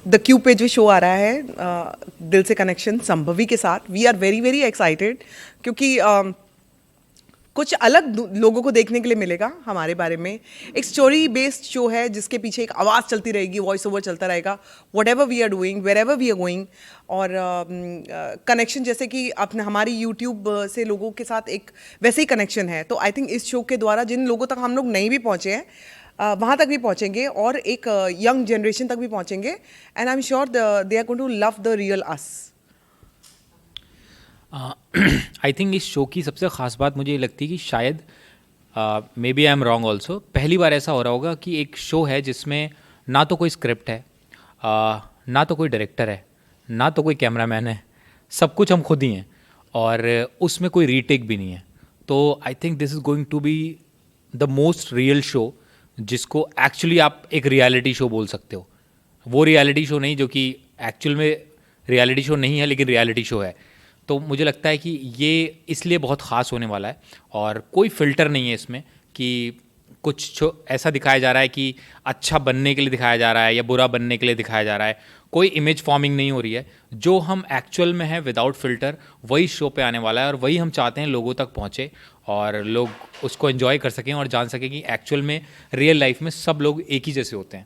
The Q पे जो show आ रहा है दिल से कनेक्शन संभवी के साथ, we are very very excited, क्योंकि कुछ अलग लोगों को देखने के लिए मिलेगा हमारे बारे में। एक स्टोरी बेस्ड शो है जिसके पीछे एक आवाज़ चलती रहेगी, वॉइस ओवर चलता रहेगा, whatever we are doing, wherever we are going. और कनेक्शन जैसे कि अपने हमारी यूट्यूब से लोगों के साथ एक वैसे ही कनेक्शन है, तो आई थिंक इस शो के द्वारा जिन लोगों तक हम लोग नहीं भी पहुँचे हैं वहाँ तक भी पहुँचेंगे और एक यंग जनरेशन तक भी पहुँचेंगे, and I am sure they are going to love the real us. I think इस शो की सबसे ख़ास बात मुझे ये लगती है कि शायद maybe I am wrong also, पहली बार ऐसा हो रहा होगा कि एक शो है जिसमें ना तो कोई स्क्रिप्ट है, ना तो कोई डायरेक्टर है, ना तो कोई कैमरामैन है, सब कुछ हम खुद ही हैं, और उसमें कोई रीटेक भी नहीं है। तो I think this is going to be the most real show, जिसको एक्चुअली आप एक रियलिटी शो बोल सकते हो। वो रियलिटी शो नहीं जो कि एक्चुअल में रियलिटी शो नहीं है, लेकिन रियलिटी शो है। तो मुझे लगता है कि ये इसलिए बहुत ख़ास होने वाला है, और कोई फ़िल्टर नहीं है इसमें कि कुछ ऐसा दिखाया जा रहा है कि अच्छा बनने के लिए दिखाया जा रहा है या बुरा बनने के लिए दिखाया जा रहा है। कोई इमेज फॉर्मिंग नहीं हो रही है। जो हम एक्चुअल में है विदाउट फ़िल्टर, वही शो पे आने वाला है, और वही हम चाहते हैं लोगों तक पहुँचे और लोग उसको एंजॉय कर सकें और जान सकें कि एक्चुअल में रियल लाइफ में सब लोग एक ही जैसे होते हैं।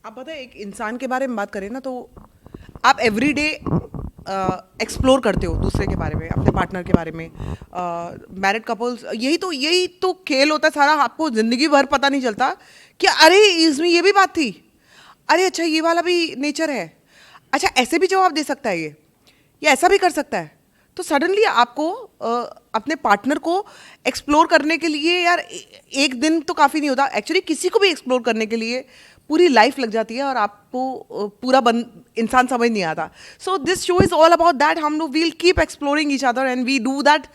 आप पता है, एक इंसान के बारे में बात करें ना, तो आप एवरी डे एक्सप्लोर करते हो दूसरे के बारे में, अपने पार्टनर के बारे में। मैरिड कपल्स, यही तो खेल होता है सारा। आपको ज़िंदगी भर पता नहीं चलता कि अरे इसमें ये भी बात थी, अरे अच्छा ये वाला भी नेचर है, अच्छा ऐसे भी जवाब दे सकता है ये ऐसा भी कर सकता है। तो सडनली आपको अपने पार्टनर को एक्सप्लोर करने के लिए यार एक दिन तो काफ़ी नहीं होता, एक्चुअली किसी को भी एक्सप्लोर करने के लिए पूरी लाइफ लग जाती है और आपको पूरा इंसान समझ नहीं आता। So this show is all about that. हम लोग will keep exploring each other and we do that.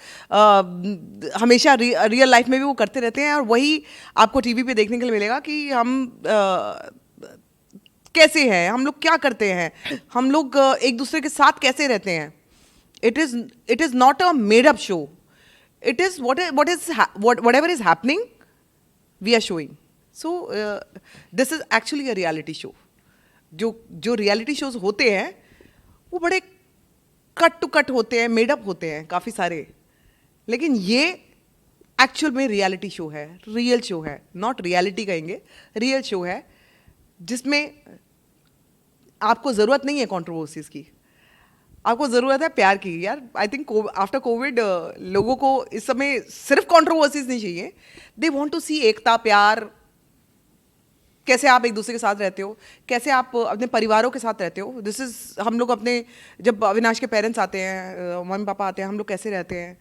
हमेशा रियल लाइफ में भी वो करते रहते हैं, और वही आपको टीवी पे देखने के लिए मिलेगा कि हम कैसे हैं, हम लोग क्या करते हैं, हम लोग एक दूसरे के साथ कैसे रहते हैं। It is not a made up show, it is whatever is happening we are showing. So this is actually a reality show. जो रियलिटी शोज होते हैं वो बड़े कट टू कट होते हैं, मेड अप होते हैं काफ़ी सारे, लेकिन ये एक्चुअल में रियलिटी शो है, रियल शो है, नॉट रियलिटी कहेंगे, रियल शो है, जिसमें आपको ज़रूरत नहीं है कंट्रोवर्सीज की, आपको ज़रूरत है प्यार की। यार आई थिंक आफ्टर कोविड लोगों को इस समय सिर्फ कंट्रोवर्सीज नहीं चाहिए, दे वांट टू सी एकता, प्यार, कैसे आप एक दूसरे के साथ रहते हो, कैसे आप अपने परिवारों के साथ रहते हो। दिस इज़, हम लोग अपने, जब अविनाश के पेरेंट्स आते हैं, मम्मी पापा आते हैं, हम लोग कैसे रहते हैं।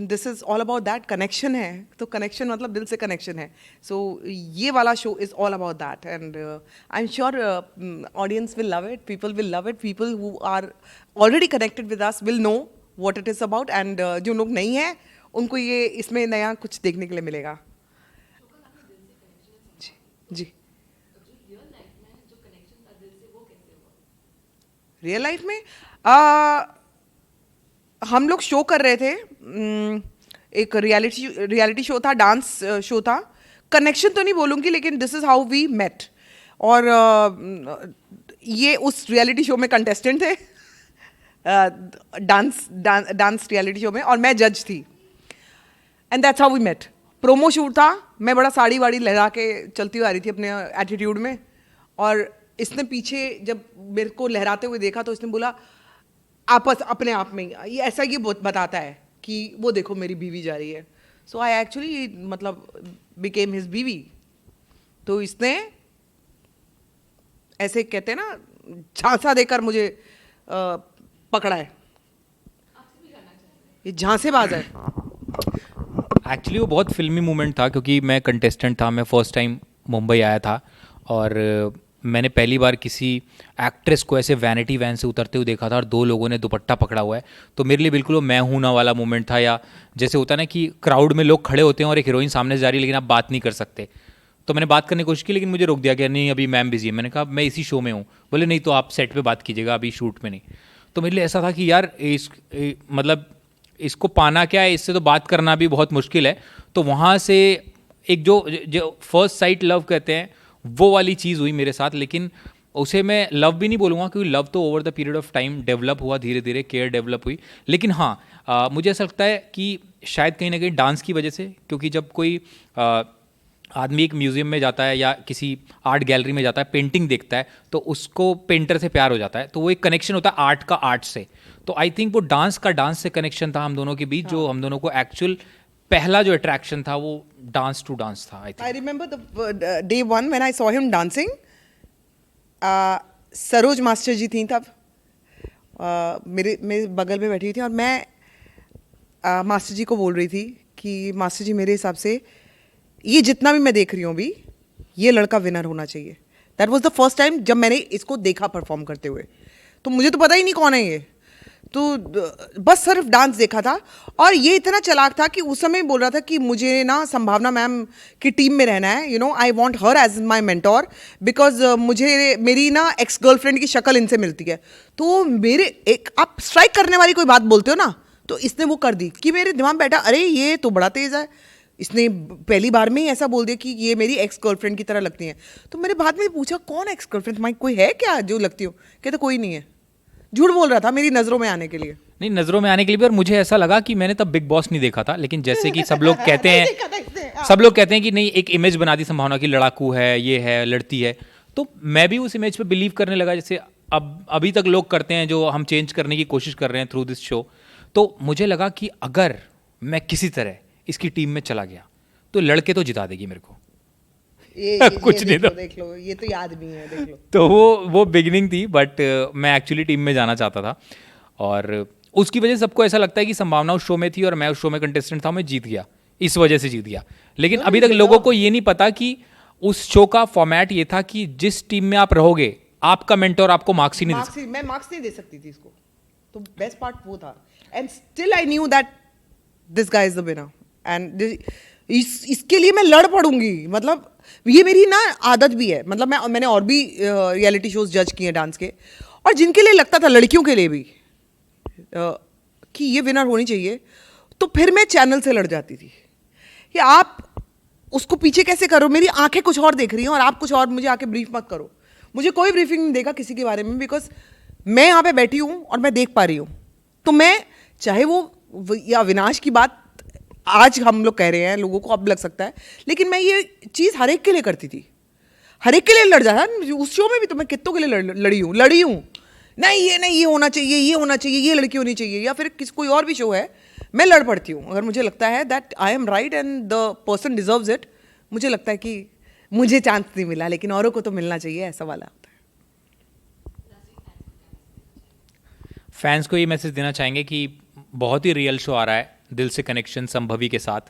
This is all about that. Connection है तो कनेक्शन मतलब दिल से कनेक्शन है। सो ये वाला show is all about that, and I am sure audience will love it, people will love it, people who are already connected with us will know what it is about, and जो लोग नहीं हैं उनको ये इसमें नया कुछ देखने के लिए मिलेगा। जी, रियल लाइफ में हम लोग शो कर रहे थे, एक रियलिटी शो था, डांस शो था। कनेक्शन तो नहीं बोलूँगी, लेकिन this is how we met. और ये उस रियलिटी शो में कंटेस्टेंट थे, डांस रियलिटी शो में, और मैं जज थी, and that's how we met. Promo shoot था, मैं बड़ा साड़ी वाड़ी लगा के चलती हुई आ रही थी अपने एटीट्यूड में, और इसने पीछे जब मेरे को लहराते हुए देखा तो इसने बोला आपस अपने आप में ये ऐसा ये बताता है कि वो देखो मेरी बीवी जा रही है। सो आई एक्चुअली मतलब बिकेम हिज बीवी। तो इसने ऐसे कहते हैं ना, झांसा देकर मुझे पकड़ा है, ये झांसेबाज है। एक्चुअली वो बहुत फिल्मी मोमेंट था, क्योंकि मैं कंटेस्टेंट था, मैं फर्स्ट टाइम मुंबई आया था, और मैंने पहली बार किसी एक्ट्रेस को ऐसे वैनिटी वैन से उतरते हुए देखा था और दो लोगों ने दुपट्टा पकड़ा हुआ है। तो मेरे लिए बिल्कुल वो मैं हूं ना वाला मोमेंट था, या जैसे होता है ना कि क्राउड में लोग खड़े होते हैं और एक हीरोइन सामने से जा रही है लेकिन आप बात नहीं कर सकते, तो मैंने बात करने की कोशिश की, लेकिन मुझे रोक दिया गया, नहीं अभी मैम बिजी है। मैंने कहा मैं इसी शो में हूँ। बोले नहीं तो आप सेट पे बात कीजिएगा, अभी शूट में नहीं। तो मेरे लिए ऐसा था कि यार मतलब इसको पाना क्या है, इससे तो बात करना भी बहुत मुश्किल है। तो वहाँ से एक जो जो फर्स्ट साइट लव कहते हैं, वो वाली चीज़ हुई मेरे साथ। लेकिन उसे मैं लव भी नहीं बोलूँगा, क्योंकि लव तो over the period of time develop हुआ, धीरे धीरे केयर डेवलप हुई। लेकिन हाँ, मुझे ऐसा लगता है कि शायद कहीं ना कहीं डांस की वजह से, क्योंकि जब कोई आदमी एक म्यूज़ियम में जाता है या किसी आर्ट गैलरी में जाता है, पेंटिंग देखता है, तो उसको पेंटर से प्यार हो जाता है। तो वो एक कनेक्शन होता है आर्ट का आर्ट से। तो आई थिंक वो डांस का डांस से कनेक्शन था हम दोनों के बीच, जो हम दोनों को एक्चुअल पहला जो अट्रैक्शन था वो डांस टू डांस था। I I think remember the day one when I saw him dancing. Saroj master ji थी तब, मेरे बगल में बैठी हुई थी, और मैं मास्टर जी को बोल रही थी कि मास्टर जी मेरे हिसाब से ये जितना भी मैं देख रही हूँ अभी, ये लड़का विनर होना चाहिए। That was the first time जब मैंने इसको देखा परफॉर्म करते हुए। तो मुझे तो पता ही नहीं कौन है ये, तो बस सिर्फ डांस देखा था। और ये इतना चालाक था कि उस समय बोल रहा था कि मुझे ना संभावना मैम की टीम में रहना है, you know I want her as my mentor, because मुझे मेरी ना एक्स गर्लफ्रेंड की शक्ल इनसे मिलती है। तो मेरे एक आप स्ट्राइक करने वाली कोई बात बोलते हो ना, तो इसने वो कर दी कि मेरे दिमाग में बैठा, अरे ये तो बड़ा तेज है, इसने पहली बार में ही ऐसा बोल दिया कि ये मेरी एक्स गर्लफ्रेंड की तरह लगती हैं। तो मेरे बाद में पूछा कौन एक्स गर्लफ्रेंड तुम्हारी, कोई है क्या जो लगती हो? कहते कोई नहीं है। झूठ बोल रहा था मेरी नज़रों में आने के लिए। नहीं, नज़रों में आने के लिए भी। और मुझे ऐसा लगा कि मैंने तब बिग बॉस नहीं देखा था, लेकिन जैसे कि सब लोग कहते हैं, सब लोग कहते हैं कि नहीं एक इमेज बना दी संभावना की, लड़ाकू है, ये है, लड़ती है। तो मैं भी उस इमेज पे बिलीव करने लगा, जैसे अब अभी तक लोग करते हैं, जो हम चेंज करने की कोशिश कर रहे हैं थ्रू दिस शो। तो मुझे लगा कि अगर मैं किसी तरह इसकी टीम में चला गया तो लड़के तो जिता देगी मेरे को। कुछ नहीं तो देख लो, ये तो याद भी है, देख लो। तो वो बिगिनिंग थी, बट मैं एक्चुअली टीम में जाना चाहता था, और उसकी वजह से सबको ऐसा लगता है कि संभावना उस शो में थी और मैं उस शो में कंटेस्टेंट था, मैं जीत गया, इस वजह से जीत गया। लेकिन अभी तक लोगों को ये नहीं पता कि उस शो का फॉर्मेट ये था कि जिस टीम में आप रहोगे, आपका मेंटोर आपको मार्क्स ही नहीं दे मैं मार्क्स नहीं दे सकती थी इसको, तो बेस्ट पार्ट वो था। And still I knew that this guy is the winner, and इसके लिए मैं लड़ पड़ूंगी। मतलब ये मेरी ना आदत भी है, मतलब मैंने और भी रियलिटी शोज जज किए डांस के, और जिनके लिए लगता था, लड़कियों के लिए भी, कि ये विनर होनी चाहिए, तो फिर मैं चैनल से लड़ जाती थी कि आप उसको पीछे कैसे करो, मेरी आंखें कुछ और देख रही हैं और आप कुछ और, मुझे आके ब्रीफ मत करो। मुझे कोई ब्रीफिंग नहीं देगा किसी के बारे में, बिकॉज मैं यहाँ पे बैठी हूँ और मैं देख पा रही हूँ। तो मैं, चाहे वो या अविनाश की बात आज हम लोग कह रहे हैं, लोगों को अब लग सकता है, लेकिन मैं ये चीज़ हर एक के लिए करती थी, हर एक के लिए लड़ जाता। उस शो में भी तो मैं कितनों के लिए लड़ी हूँ। नहीं ये होना चाहिए, ये होना चाहिए, ये लड़की होनी चाहिए, या फिर कोई और भी शो है, मैं लड़ पड़ती हूँ। अगर मुझे लगता है that I am right and the person deserves it, मुझे लगता है कि मुझे चांस नहीं मिला, लेकिन औरों को तो मिलना चाहिए, ऐसा वाला होता है। फैंस को ये मैसेज देना चाहेंगे कि बहुत ही रियल शो आ रहा है, दिल से कनेक्शन संभवी के साथ,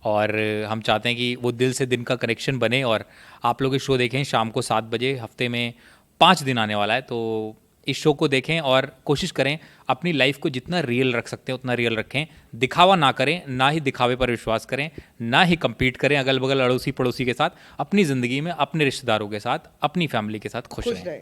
और हम चाहते हैं कि वो दिल से दिन का कनेक्शन बने। और आप लोग इस शो देखें शाम को 7 बजे, हफ्ते में 5 दिन आने वाला है, तो इस शो को देखें और कोशिश करें अपनी लाइफ को जितना रियल रख सकते हैं उतना रियल रखें। दिखावा ना करें, ना ही दिखावे पर विश्वास करें, ना ही कम्पीट करें अगल बगल अड़ोसी पड़ोसी के साथ। अपनी ज़िंदगी में अपने रिश्तेदारों के साथ, अपनी फैमिली के साथ खुश रहें।